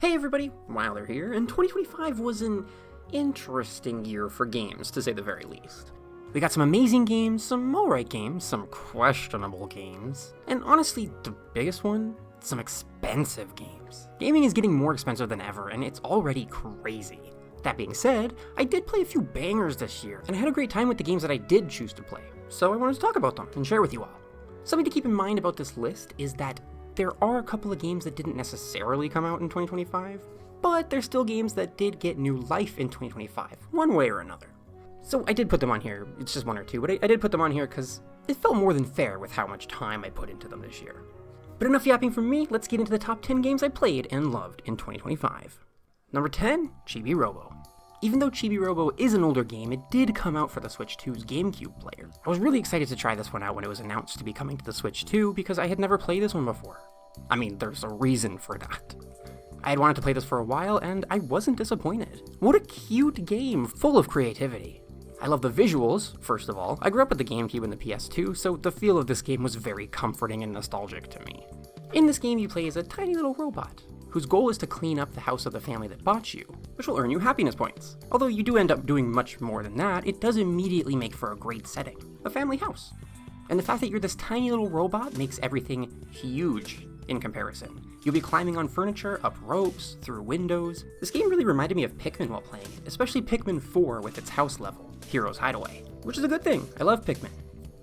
Hey everybody, Wilder here, and 2025 was an interesting year for games, to say the very least. We got some amazing games, some alright games, some questionable games, and honestly, the biggest one, some expensive games. Gaming is getting more expensive than ever, and it's already crazy. That being said, I did play a few bangers this year, and I had a great time with the games that I did choose to play, so I wanted to talk about them and share with you all. Something to keep in mind about this list is that there are a couple of games that didn't necessarily come out in 2025, but they're still games that did get new life in 2025, one way or another. So I did put them on here, it's just one or two, but I did put them on here because it felt more than fair with how much time I put into them this year. But enough yapping from me, let's get into the top 10 games I played and loved in 2025. Number 10, Chibi-Robo. Even though Chibi-Robo is an older game, it did come out for the Switch 2's GameCube player. I was really excited to try this one out when it was announced to be coming to the Switch 2 because I had never played this one before. I mean, there's a reason for that. I had wanted to play this for a while and I wasn't disappointed. What a cute game, full of creativity. I love the visuals, first of all. I grew up with the GameCube and the PS2, so the feel of this game was very comforting and nostalgic to me. In this game, you play as a tiny little robot, whose goal is to clean up the house of the family that bought you, which will earn you happiness points. Although you do end up doing much more than that, it does immediately make for a great setting, a family house. And the fact that you're this tiny little robot makes everything huge in comparison. You'll be climbing on furniture, up ropes, through windows. This game really reminded me of Pikmin while playing it, especially Pikmin 4 with its house level, Hero's Hideaway, which is a good thing. I love Pikmin.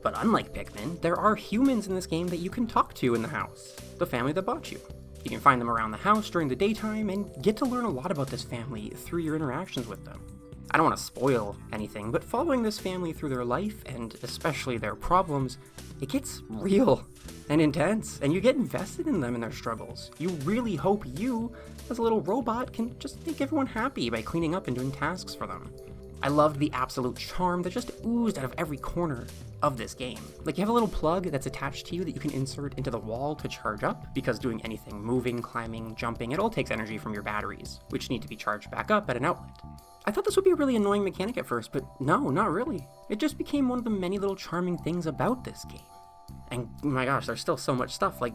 But unlike Pikmin, there are humans in this game that you can talk to in the house, the family that bought you. You can find them around the house during the daytime and get to learn a lot about this family through your interactions with them. I don't want to spoil anything, but following this family through their life, and especially their problems, it gets real and intense, and you get invested in them and their struggles. You really hope you, as a little robot, can just make everyone happy by cleaning up and doing tasks for them. I loved the absolute charm that just oozed out of every corner of this game. Like, you have a little plug that's attached to you that you can insert into the wall to charge up, because doing anything, moving, climbing, jumping, it all takes energy from your batteries, which need to be charged back up at an outlet. I thought this would be a really annoying mechanic at first, but no, not really. It just became one of the many little charming things about this game. And my gosh, there's still so much stuff, like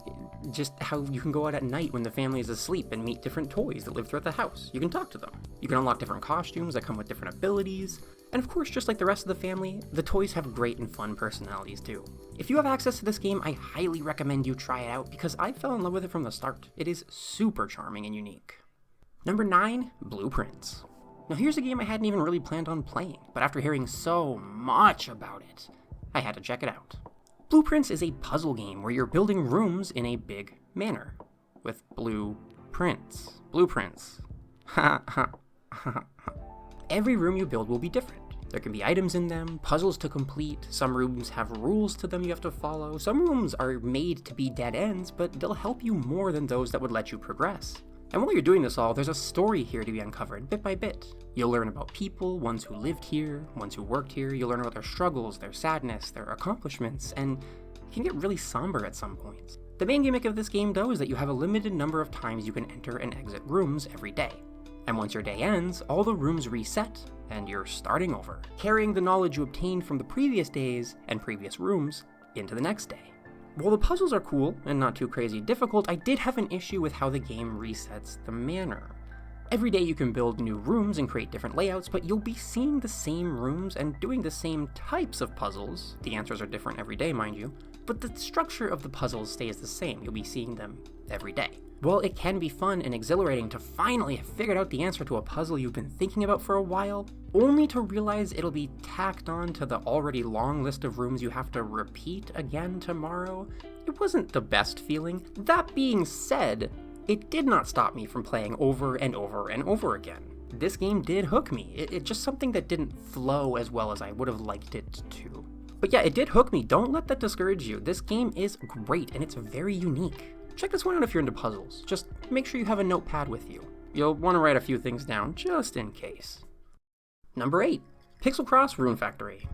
just how you can go out at night when the family is asleep and meet different toys that live throughout the house. You can talk to them. You can unlock different costumes that come with different abilities. And of course, just like the rest of the family, the toys have great and fun personalities too. If you have access to this game, I highly recommend you try it out because I fell in love with it from the start. It is super charming and unique. Number 9, Blueprints. Now here's a game I hadn't even really planned on playing, but after hearing so much about it, I had to check it out. Blueprints is a puzzle game where you're building rooms in a big manor, with blueprints. Blueprints. Ha ha ha. Every room you build will be different. There can be items in them, puzzles to complete, some rooms have rules to them you have to follow, some rooms are made to be dead ends, but they'll help you more than those that would let you progress. And while you're doing this all, there's a story here to be uncovered, bit by bit. You'll learn about people, ones who lived here, ones who worked here, you'll learn about their struggles, their sadness, their accomplishments, and it can get really somber at some points. The main gimmick of this game, though, is that you have a limited number of times you can enter and exit rooms every day. And once your day ends, all the rooms reset, and you're starting over, carrying the knowledge you obtained from the previous days and previous rooms into the next day. While the puzzles are cool and not too crazy difficult, I did have an issue with how the game resets the manor. Every day you can build new rooms and create different layouts, but you'll be seeing the same rooms and doing the same types of puzzles. The answers are different every day, mind you, but the structure of the puzzles stays the same. You'll be seeing them every day. While it can be fun and exhilarating to finally have figured out the answer to a puzzle you've been thinking about for a while, only to realize it'll be tacked on to the already long list of rooms you have to repeat again tomorrow, it wasn't the best feeling. That being said, it did not stop me from playing over and over and over again. This game did hook me. It's just something that didn't flow as well as I would have liked it to. But yeah, it did hook me. Don't let that discourage you. This game is great and it's very unique. Check this one out if you're into puzzles. Just make sure you have a notepad with you. You'll want to write a few things down just in case. Number 8, Pixel Cross Rune Factory.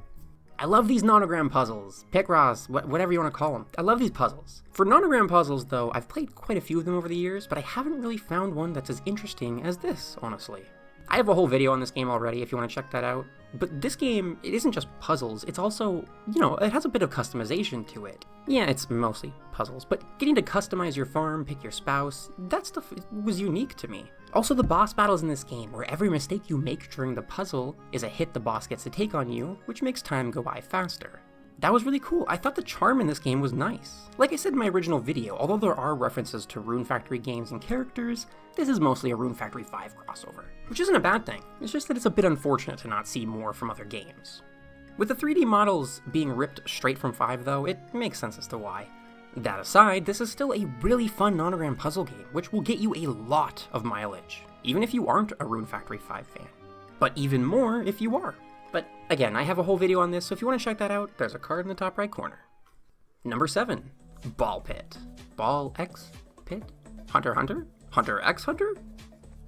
I love these nonogram puzzles, Picross, whatever you want to call them. I love these puzzles. For nonogram puzzles though, I've played quite a few of them over the years, but I haven't really found one that's as interesting as this, honestly. I have a whole video on this game already if you want to check that out. But this game, it isn't just puzzles, it's also, it has a bit of customization to it. Yeah, it's mostly puzzles, but getting to customize your farm, pick your spouse, that stuff was unique to me. Also, the boss battles in this game, where every mistake you make during the puzzle is a hit the boss gets to take on you, which makes time go by faster. That was really cool. I thought the charm in this game was nice. Like I said in my original video, although there are references to Rune Factory games and characters, this is mostly a Rune Factory 5 crossover, which isn't a bad thing. It's just that it's a bit unfortunate to not see more from other games. With the 3D models being ripped straight from 5 though, it makes sense as to why. That aside, this is still a really fun nonogram puzzle game, which will get you a lot of mileage, even if you aren't a Rune Factory 5 fan. But even more if you are. But again, I have a whole video on this, so if you want to check that out, there's a card in the top right corner. Number 7, Ball Pit. Ball X Pit? Hunter Hunter? Hunter X Hunter?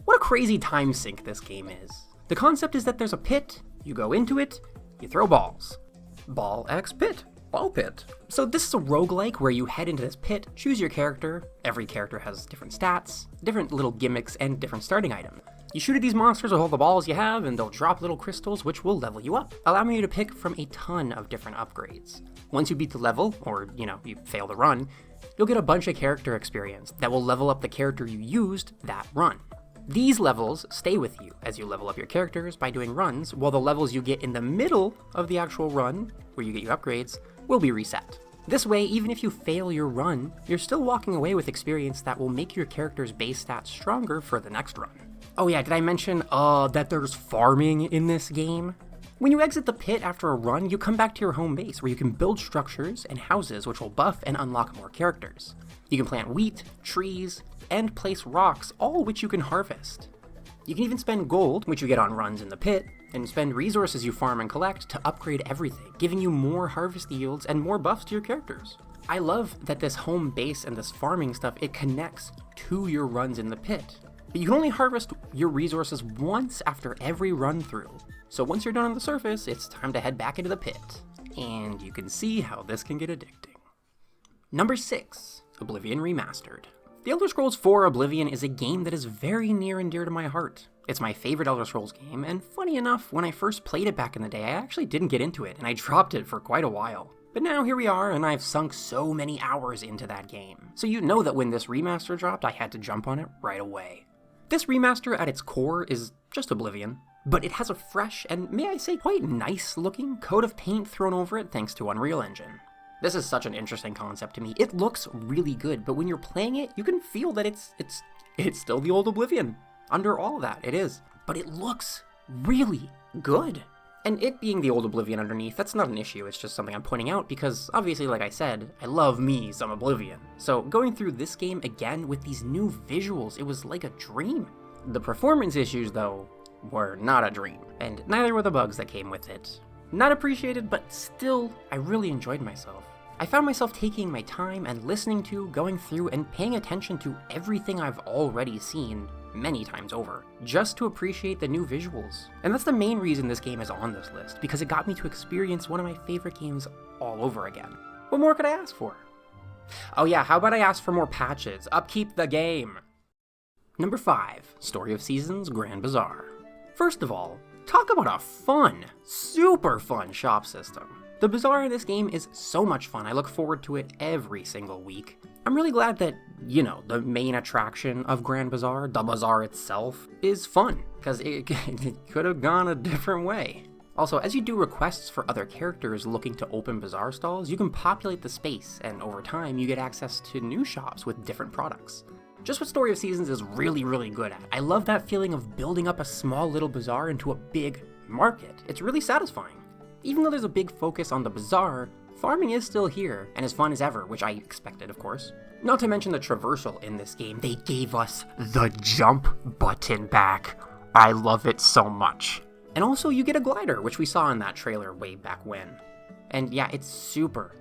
What a crazy time sink this game is. The concept is that there's a pit, you go into it, you throw balls. Ball X Pit. Ball Pit. So this is a roguelike where you head into this pit, choose your character, every character has different stats, different little gimmicks, and different starting items. You shoot at these monsters with all the balls you have, and they'll drop little crystals which will level you up, allowing you to pick from a ton of different upgrades. Once you beat the level, or you fail the run, you'll get a bunch of character experience that will level up the character you used that run. These levels stay with you as you level up your characters by doing runs, while the levels you get in the middle of the actual run, where you get your upgrades, will be reset. This way, even if you fail your run, you're still walking away with experience that will make your character's base stats stronger for the next run. Oh yeah, did I mention that there's farming in this game? When you exit the pit after a run, you come back to your home base where you can build structures and houses which will buff and unlock more characters. You can plant wheat, trees, and place rocks, all which you can harvest. You can even spend gold, which you get on runs in the pit, and spend resources you farm and collect to upgrade everything, giving you more harvest yields and more buffs to your characters. I love that this home base and this farming stuff, it connects to your runs in the pit. But you can only harvest your resources once after every run through. So once you're done on the surface, it's time to head back into the pit. And you can see how this can get addicting. Number 6, Oblivion Remastered. The Elder Scrolls IV Oblivion is a game that is very near and dear to my heart. It's my favorite Elder Scrolls game, and funny enough, when I first played it back in the day, I actually didn't get into it, and I dropped it for quite a while. But now here we are, and I've sunk so many hours into that game. So you know that when this remaster dropped, I had to jump on it right away. This remaster at its core is just Oblivion, but it has a fresh and, may I say, quite nice looking coat of paint thrown over it thanks to Unreal Engine. This is such an interesting concept to me. It looks really good, but when you're playing it, you can feel that it's still the old Oblivion. Under all that, it is. But it looks really good. And it being the old Oblivion underneath, that's not an issue, it's just something I'm pointing out because, obviously, like I said, I love me some Oblivion. So going through this game again with these new visuals, it was like a dream. The performance issues, though, were not a dream, and neither were the bugs that came with it. Not appreciated, but still, I really enjoyed myself. I found myself taking my time and listening to, going through, and paying attention to everything I've already seen many times over, just to appreciate the new visuals. And that's the main reason this game is on this list, because it got me to experience one of my favorite games all over again. What more could I ask for? Oh yeah, how about I ask for more patches? Upkeep the game! Number 5, Story of Seasons Grand Bazaar. First of all, talk about a fun, super fun shop system. The Bazaar in this game is so much fun, I look forward to it every single week. I'm really glad that, the main attraction of Grand Bazaar, the Bazaar itself, is fun, because it could have gone a different way. Also, as you do requests for other characters looking to open Bazaar stalls, you can populate the space, and over time you get access to new shops with different products. Just what Story of Seasons is really, really good at. I love that feeling of building up a small little bazaar into a big market. It's really satisfying. Even though there's a big focus on the bazaar, farming is still here, and as fun as ever, which I expected, of course. Not to mention the traversal in this game. They gave us the jump button back. I love it so much. And also, you get a glider, which we saw in that trailer way back when. And yeah, it's super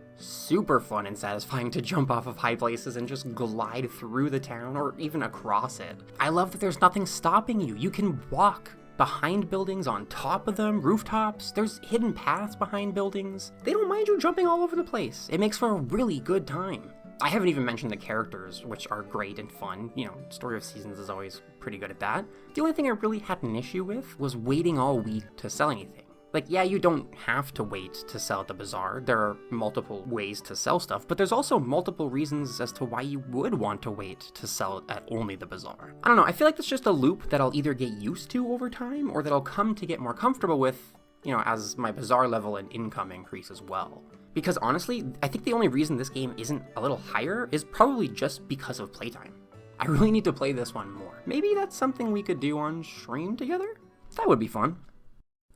fun and satisfying to jump off of high places and just glide through the town or even across it. I love that there's nothing stopping you. You can walk behind buildings, on top of them, rooftops. There's hidden paths behind buildings. They don't mind you jumping all over the place. It makes for a really good time. I haven't even mentioned the characters, which are great and fun. You know, Story of Seasons is always pretty good at that. The only thing I really had an issue with was waiting all week to sell anything. Like, yeah, you don't have to wait to sell at the Bazaar. There are multiple ways to sell stuff, but there's also multiple reasons as to why you would want to wait to sell at only the Bazaar. I don't know, I feel like that's just a loop that I'll either get used to over time, or that I'll come to get more comfortable with, you know, as my Bazaar level and income increase as well. Because honestly, I think the only reason this game isn't a little higher is probably just because of playtime. I really need to play this one more. Maybe that's something we could do on stream together? That would be fun.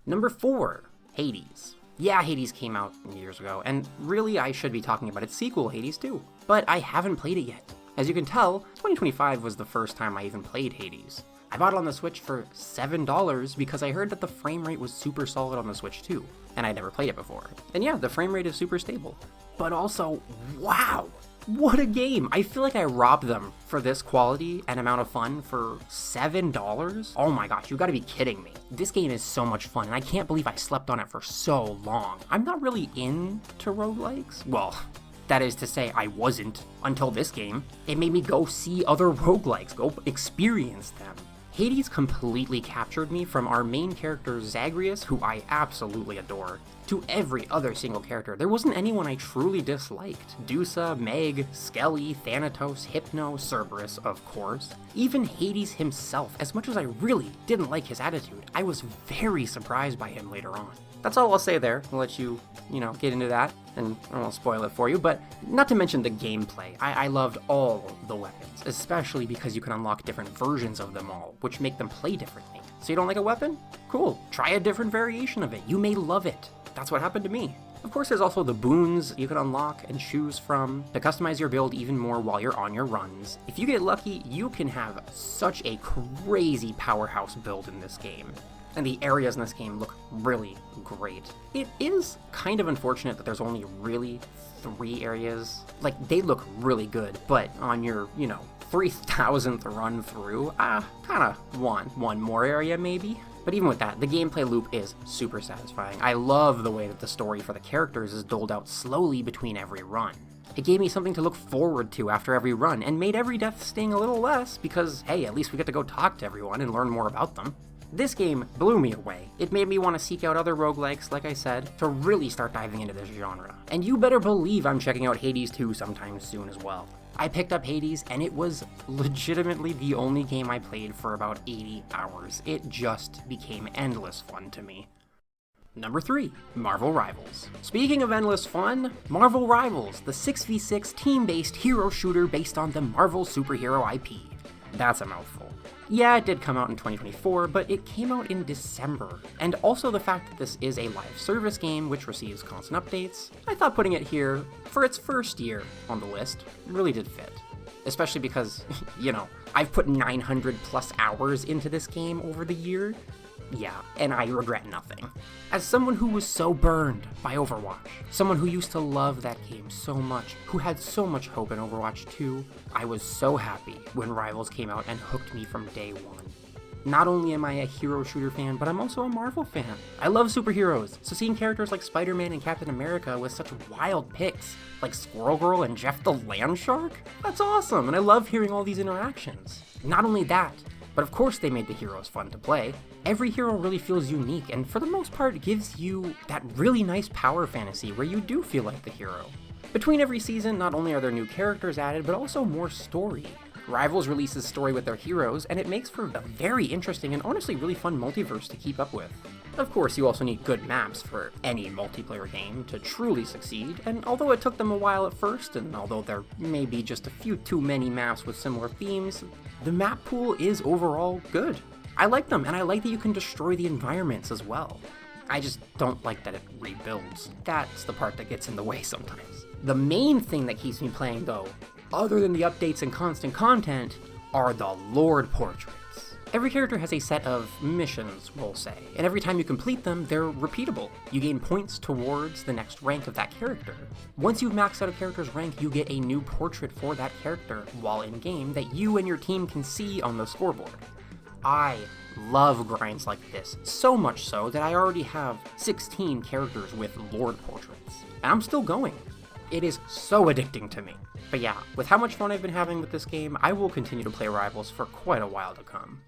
Number 4, Hades. Yeah, Hades came out years ago, and really I should be talking about its sequel, Hades 2. But I haven't played it yet. As you can tell, 2025 was the first time I even played Hades. I bought it on the Switch for $7 because I heard that the frame rate was super solid on the Switch too, and I'd never played it before. And yeah, the frame rate is super stable. But also, wow! What a game! I feel like I robbed them for this quality and amount of fun for $7? Oh my gosh, you gotta be kidding me. This game is so much fun, and I can't believe I slept on it for so long. I'm not really into roguelikes. Well, that is to say, I wasn't until this game. It made me go see other roguelikes, go experience them. Hades completely captured me, from our main character Zagreus, who I absolutely adore, to every other single character. There wasn't anyone I truly disliked. Dusa, Meg, Skelly, Thanatos, Hypno, Cerberus, of course. Even Hades himself, as much as I really didn't like his attitude, I was very surprised by him later on. That's all I'll say there. I'll let you, get into that, and I won't spoil it for you, but not to mention the gameplay. I loved all the weapons, especially because you can unlock different versions of them all, which make them play differently. So you don't like a weapon? Cool. Try a different variation of it. You may love it. That's what happened to me. Of course, there's also the boons you can unlock and choose from to customize your build even more while you're on your runs. If you get lucky, you can have such a crazy powerhouse build in this game. And the areas in this game look really great. It is kind of unfortunate that there's only really 3 areas. Like, they look really good, but on your, 3,000th run through, kinda want one more area maybe. But even with that, the gameplay loop is super satisfying. I love the way that the story for the characters is doled out slowly between every run. It gave me something to look forward to after every run, and made every death sting a little less because, hey, at least we get to go talk to everyone and learn more about them. This game blew me away. It made me want to seek out other roguelikes, like I said, to really start diving into this genre. And you better believe I'm checking out Hades 2 sometime soon as well. I picked up Hades, and it was legitimately the only game I played for about 80 hours. It just became endless fun to me. Number 3, Marvel Rivals. Speaking of endless fun, Marvel Rivals, the 6v6 team-based hero shooter based on the Marvel superhero IP. That's a mouthful. Yeah, it did come out in 2024, but it came out in December. And also the fact that this is a live service game which receives constant updates, I thought putting it here for its first year on the list really did fit. Especially because, I've put 900 plus hours into this game over the year. Yeah, and I regret nothing. As someone who was so burned by Overwatch, someone who used to love that game so much, who had so much hope in Overwatch 2, I was so happy when Rivals came out and hooked me from day one. Not only am I a hero shooter fan, but I'm also a Marvel fan. I love superheroes, so seeing characters like Spider-Man and Captain America with such wild picks, like Squirrel Girl and Jeff the Land Shark, that's awesome, and I love hearing all these interactions. Not only that, but of course they made the heroes fun to play. Every hero really feels unique, and for the most part gives you that really nice power fantasy where you do feel like the hero. Between every season, not only are there new characters added, but also more story. Rivals releases story with their heroes, and it makes for a very interesting and honestly really fun multiverse to keep up with. Of course, you also need good maps for any multiplayer game to truly succeed, and although it took them a while at first, and although there may be just a few too many maps with similar themes, the map pool is overall good. I like them, and I like that you can destroy the environments as well. I just don't like that it rebuilds. That's the part that gets in the way sometimes. The main thing that keeps me playing, though, other than the updates and constant content, are the Lord portraits. Every character has a set of missions, we'll say, and every time you complete them, they're repeatable. You gain points towards the next rank of that character. Once you've maxed out a character's rank, you get a new portrait for that character while in-game that you and your team can see on the scoreboard. I love grinds like this, so much so that I already have 16 characters with Lord portraits, and I'm still going. It is so addicting to me. But yeah, with how much fun I've been having with this game, I will continue to play Rivals for quite a while to come.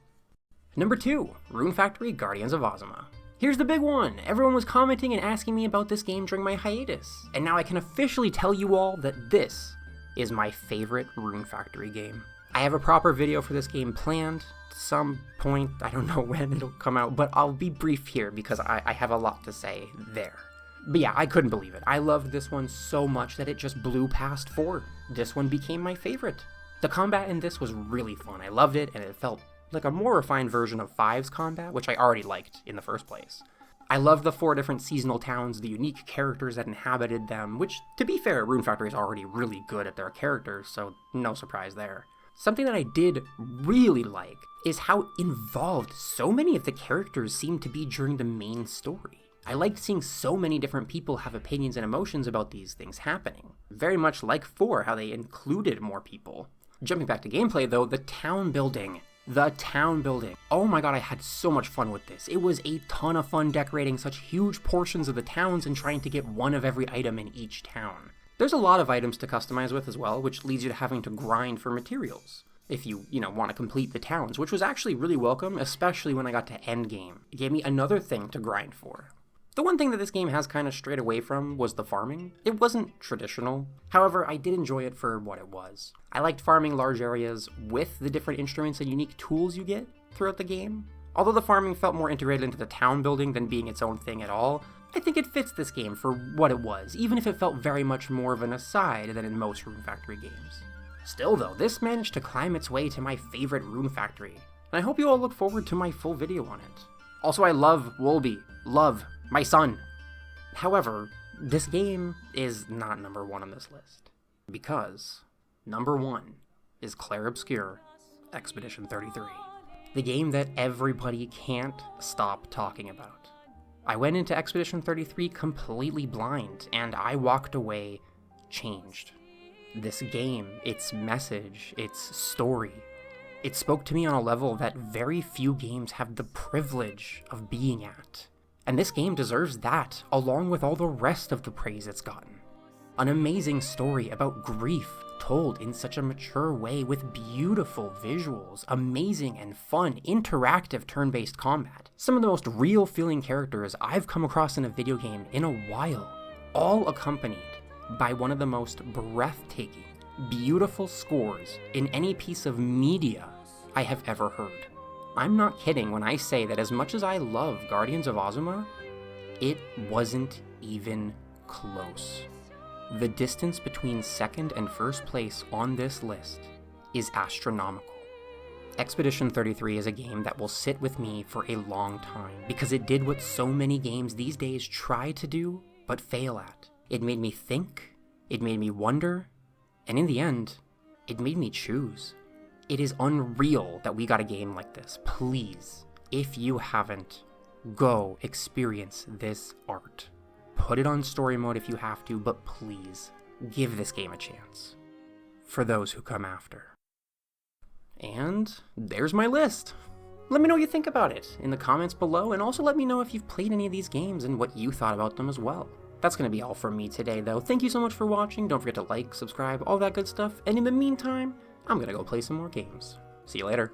Number 2, Rune Factory Guardians of Azuma. Here's the big one! Everyone was commenting and asking me about this game during my hiatus, and now I can officially tell you all that this is my favorite Rune Factory game. I have a proper video for this game planned at some point, I don't know when it'll come out, but I'll be brief here because I have a lot to say there. But yeah, I couldn't believe it. I loved this one so much that it just blew past 4. This one became my favorite. The combat in this was really fun. I loved it, and it felt like a more refined version of 5's combat, which I already liked in the first place. I loved the 4 different seasonal towns, the unique characters that inhabited them, which, to be fair, Rune Factory is already really good at their characters, so no surprise there. Something that I did really like is how involved so many of the characters seemed to be during the main story. I liked seeing so many different people have opinions and emotions about these things happening. Very much like 4, how they included more people. Jumping back to gameplay though, the town building. Oh my god, I had so much fun with this. It was a ton of fun decorating such huge portions of the towns and trying to get one of every item in each town. There's a lot of items to customize with as well, which leads you to having to grind for materials if you want to complete the towns, which was actually really welcome, especially when I got to endgame. It gave me another thing to grind for. The one thing that this game has kind of strayed away from was the farming. It wasn't traditional. However, I did enjoy it for what it was. I liked farming large areas with the different instruments and unique tools you get throughout the game. Although the farming felt more integrated into the town building than being its own thing at all, I think it fits this game for what it was, even if it felt very much more of an aside than in most Rune Factory games. Still though, this managed to climb its way to my favorite Rune Factory, and I hope you all look forward to my full video on it. Also, I love Wolby. Love my son. However, this game is not number 1 on this list, because number 1 is Clair Obscur Expedition 33, the game that everybody can't stop talking about. I went into Expedition 33 completely blind, and I walked away changed. This game, its message, its story, it spoke to me on a level that very few games have the privilege of being at. And this game deserves that, along with all the rest of the praise it's gotten. An amazing story about grief told in such a mature way with beautiful visuals, amazing and fun, interactive turn-based combat. Some of the most real-feeling characters I've come across in a video game in a while, all accompanied by one of the most breathtaking, beautiful scores in any piece of media I have ever heard. I'm not kidding when I say that as much as I love Guardians of Azuma, it wasn't even close. The distance between second and first place on this list is astronomical. Expedition 33 is a game that will sit with me for a long time because it did what so many games these days try to do but fail at. It made me think, it made me wonder, and in the end, it made me choose. It is unreal that we got a game like this. Please, if you haven't, go experience this art. Put it on story mode if you have to, but please, give this game a chance. For those who come after. And there's my list. Let me know what you think about it in the comments below, and also let me know if you've played any of these games and what you thought about them as well. That's going to be all from me today, though. Thank you so much for watching. Don't forget to like, subscribe, all that good stuff. And in the meantime, I'm going to go play some more games. See you later.